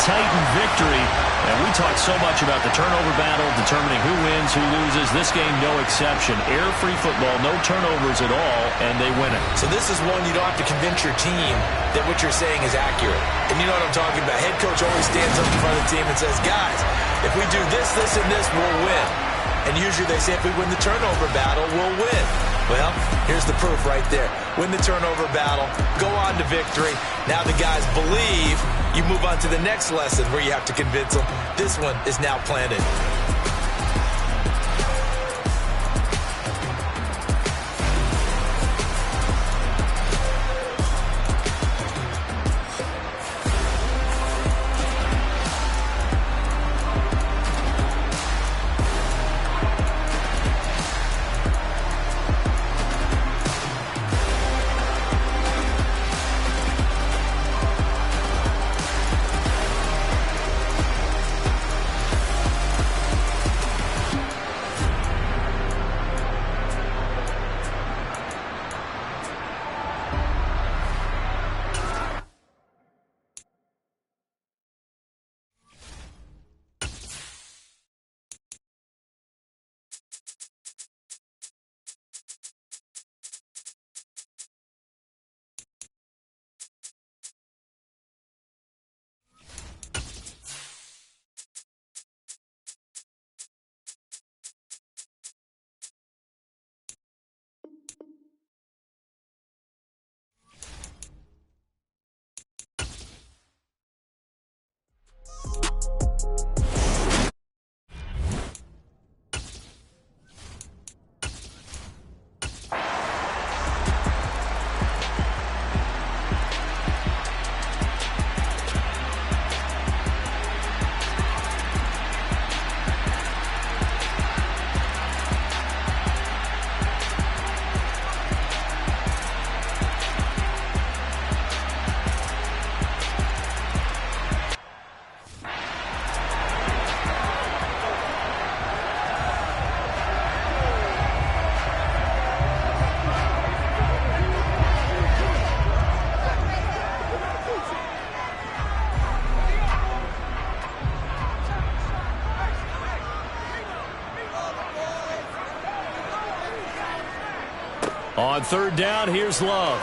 tightened victory. And we talked so much about the turnover battle, determining who wins, who loses. This game, no exception. Air-free football, no turnovers at all, and they win it. So this is one you don't have to convince your team that what you're saying is accurate. And you know what I'm talking about. Head coach always stands up in front of the team and says, guys, if we do this, this, and this, we'll win. And usually they say if we win the turnover battle, we'll win. Well, here's the proof right there. Win the turnover battle, go on to victory. Now the guys believe. You move on to the next lesson where you have to convince them. This one is now planted. On third down, here's Love.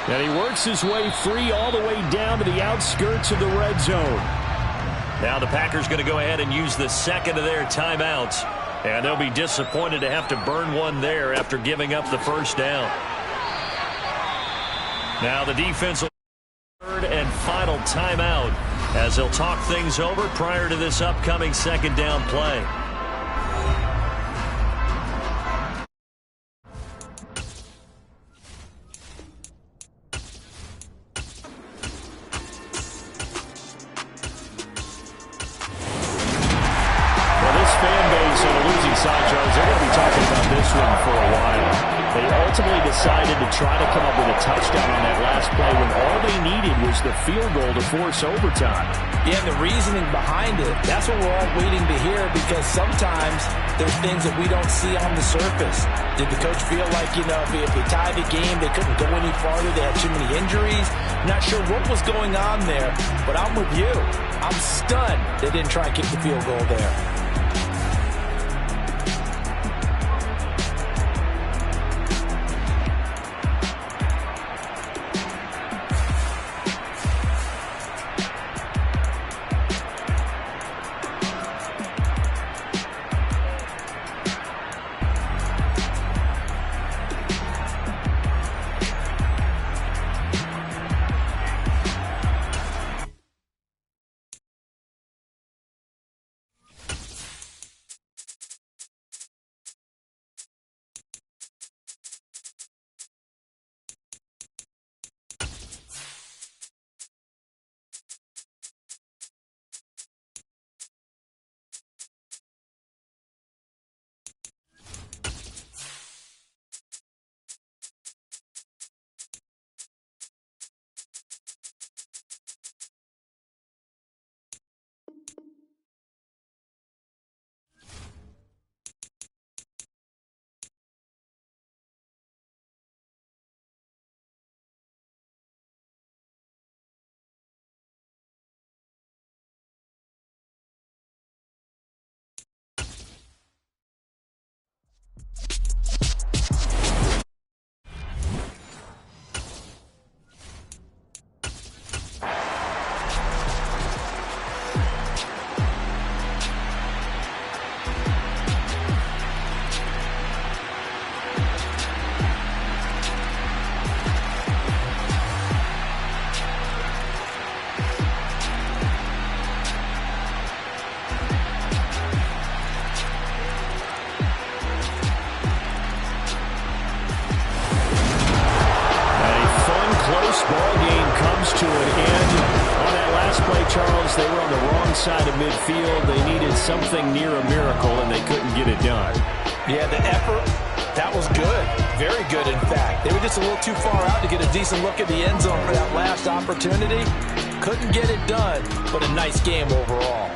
And he works his way free all the way down to the outskirts of the red zone. Now the Packers going to go ahead and use the second of their timeouts. And they'll be disappointed to have to burn one there after giving up the first down. Now the defense will third and final timeout as they'll talk things over prior to this upcoming second down play. Decided to try to come up with a touchdown on that last play when all they needed was the field goal to force overtime. Yeah, and the reasoning behind it, that's what we're all waiting to hear, because sometimes there's things that we don't see on the surface. Did the coach feel like, if they tied the game, they couldn't go any farther, they had too many injuries? Not sure what was going on there, but I'm with you. I'm stunned they didn't try and kick the field goal there. of midfield. They needed something near a miracle, and they couldn't get it done. Yeah, the effort, that was good. Very good, in fact. They were just a little too far out to get a decent look at the end zone for that last opportunity. Couldn't get it done, but a nice game overall.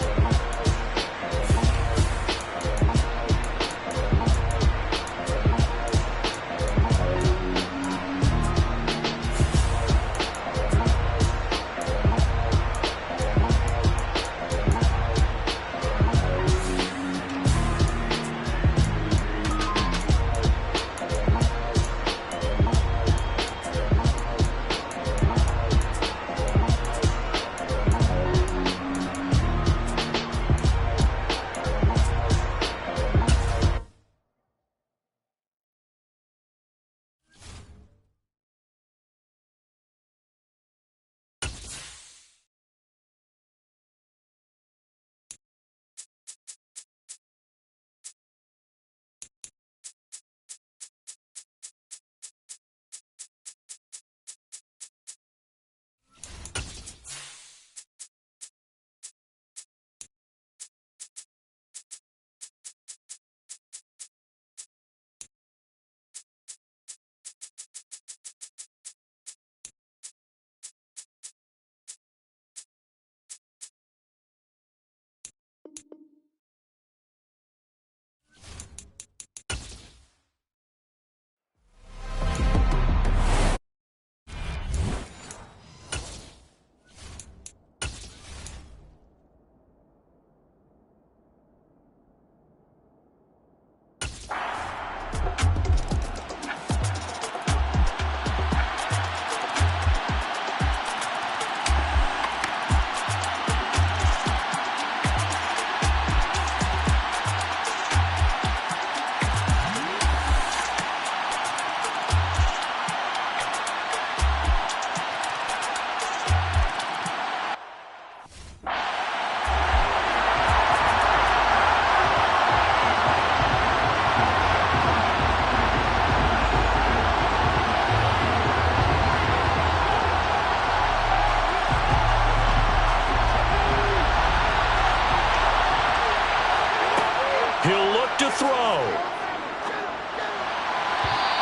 He'll look to throw.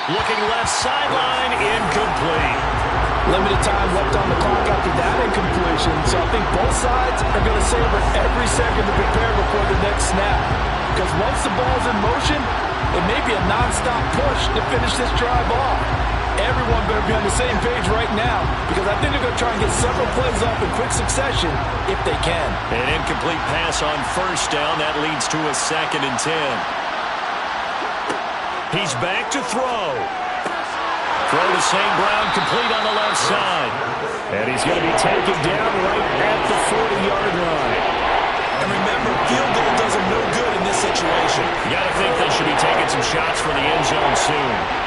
Looking left sideline, incomplete. Limited time left on the clock after that incompletion, so I think both sides are going to savor every second to prepare before the next snap. Because once the ball's in motion, it may be a nonstop push to finish this drive off. Everyone better be on the same page right now, because I think they're going to try and get several plays off in quick succession if they can. An incomplete pass on first down. That leads to a 2nd and 10. He's back to throw. Throw to St. Brown, complete on the left side. And he's going to be taken down right at the 40-yard line. And remember, field goal does them no good in this situation. You got to think they should be taking some shots for the end zone soon.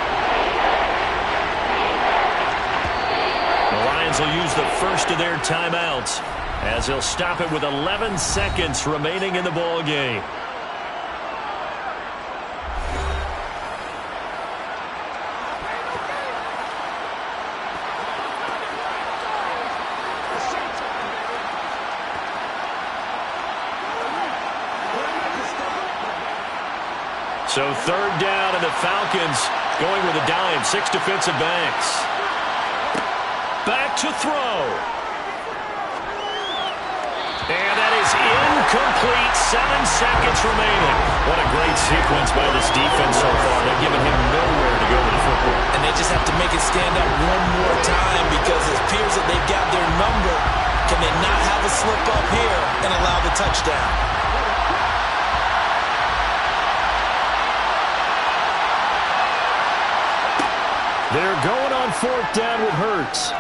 The Lions will use the first of their timeouts as they'll stop it with 11 seconds remaining in the ball game. So 3rd down, and the Falcons going with a dime. 6 defensive backs. Back to throw. And that is incomplete. 7 seconds remaining. What a great sequence by this defense so far. They've given him nowhere to go with the football. And they just have to make it stand up one more time, because it appears that they've got their number. Can they not have a slip up here and allow the touchdown? They're going on 4th down with Hurts.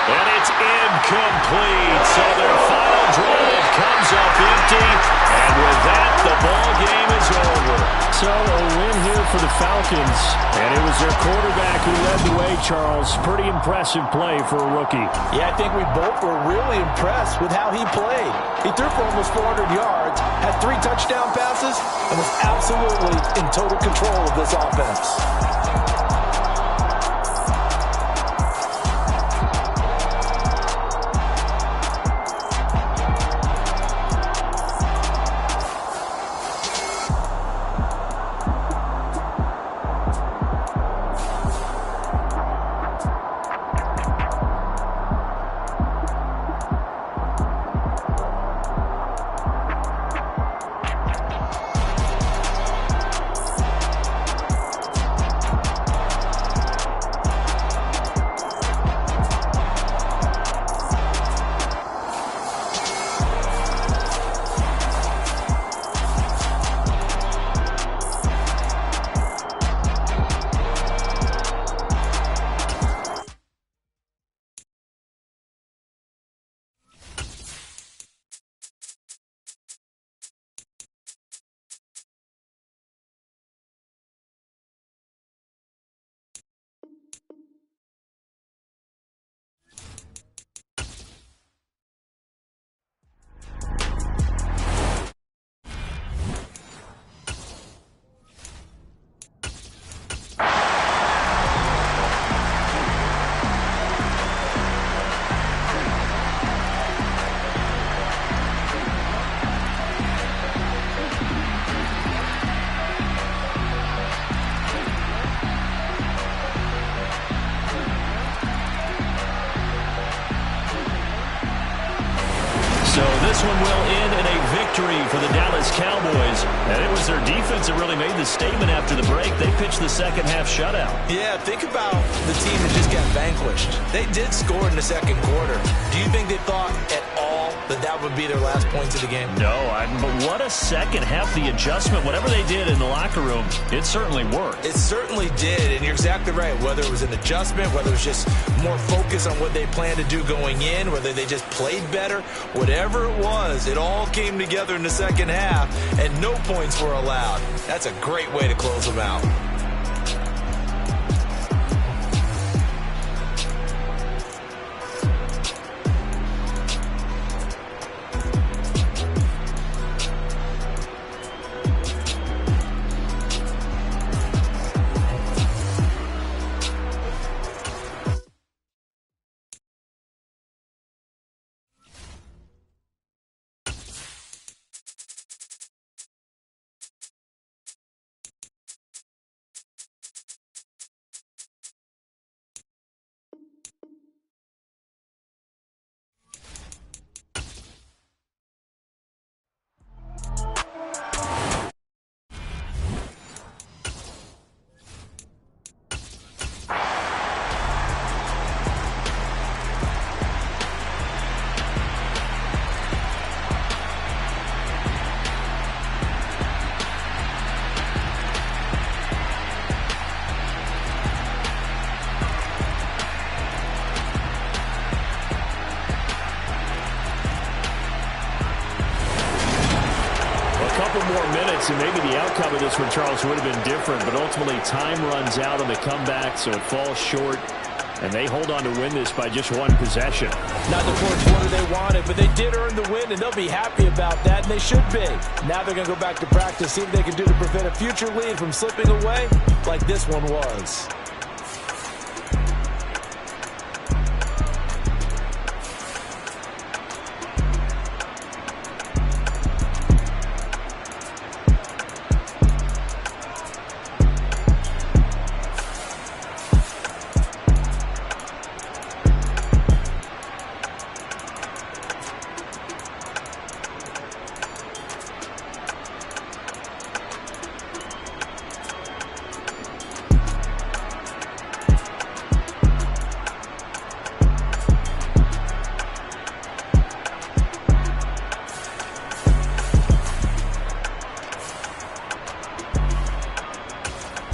And it's incomplete. So their final drive comes up empty. And with that, the ball game is over. So a win here for the Falcons. And it was their quarterback who led the way, Charles. Pretty impressive play for a rookie. Yeah, I think we both were really impressed with how he played. He threw for almost 400 yards, had 3 touchdown passes, and was absolutely in total control of this offense. So this one will end in a victory for the Dallas Cowboys. And it was their defense that really made the statement after the break. They pitched the second half shutout. Yeah, think about the team that just got vanquished. They did score in the second quarter. Do you think they thought at all that would be their last points of the game? No, but what a second half. The adjustment, whatever they did in the locker room, it certainly worked. It certainly did, and you're exactly right. Whether it was an adjustment, whether it was just more focus on what they planned to do going in, whether they just played better, whatever it was, it all came together in the second half, and no points were allowed. That's a great way to close them out. More minutes, and maybe the outcome of this one, Charles, would have been different, but ultimately time runs out on the comeback, so it falls short, and they hold on to win this by just one possession. Not the fourth quarter they wanted, but they did earn the win, and they'll be happy about that, and they should be. Now they're going to go back to practice, see what they can do to prevent a future lead from slipping away like this one was.